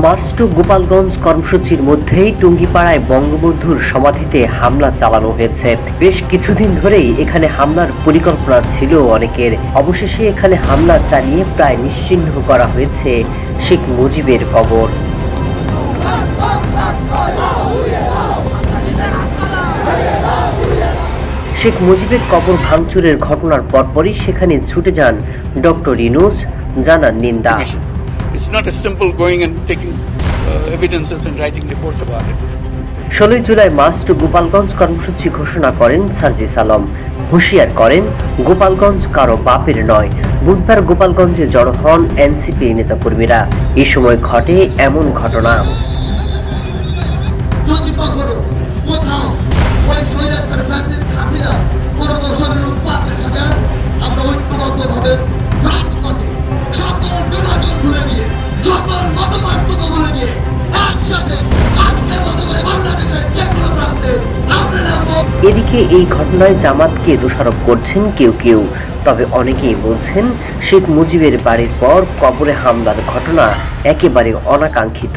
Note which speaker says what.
Speaker 1: March to Gopalganj কর্মসূচির মধ্যেই টুঙ্গিপাড়ায় বঙ্গবন্ধুর সমাধিতে হামলা চালানো হয়েছে। বেশ কিছুদিন ধরেই এখানে হামলার পরিকল্পনা ছিল অনেকের। অবশেষে এখানে হামলা চালিয়ে প্রায় নিশ্চিহ্ন করা হয়েছে শেখ মুজিবের কবর। শেখ মুজিবের কবর ভাঙচুরের ঘটনার পরপরই সেখানে ছুটে যান ডক্টর ইউনূস, জানান নিন্দা।
Speaker 2: It's not as simple going and taking evidences and writing reports about it.
Speaker 1: 16 July march to Gopalganj কর্মসূচি ঘোষণা করেন সার্জিস আলম। হুঁশিয়ার করেন, গোপালগঞ্জ কারো বাপের নয়। বুধবার গোপালগঞ্জে জড়ো হন এনসিপি নেতাকর্মীরা। এ সময় ঘটে এমন ঘটনা।
Speaker 3: যদি কখনো কোথাও ওই স্বৈরাচার ফ্যাসিস্ট হাসিনা কোন দর্শনের উৎপাত দেখা যায়, আমরা ঐক্যবদ্ধভাবে রাজপথে সকল বিভাজন ভুলে গিয়ে, সকল মতপার্থক্য ভুলে গিয়ে একসাথে আজকের মতো করে বাংলাদেশের যেকোনো প্রান্তে আমরা নামবো।
Speaker 1: এদিকে এই ঘটনায় জামাতকে দোষারোপ করছেন কেউ কেউ। তবে অনেকেই বলছেন, শেখ মুজিবের বাড়ির পর কবরে হামলার ঘটনা একেবারে অনাকাঙ্ক্ষিত।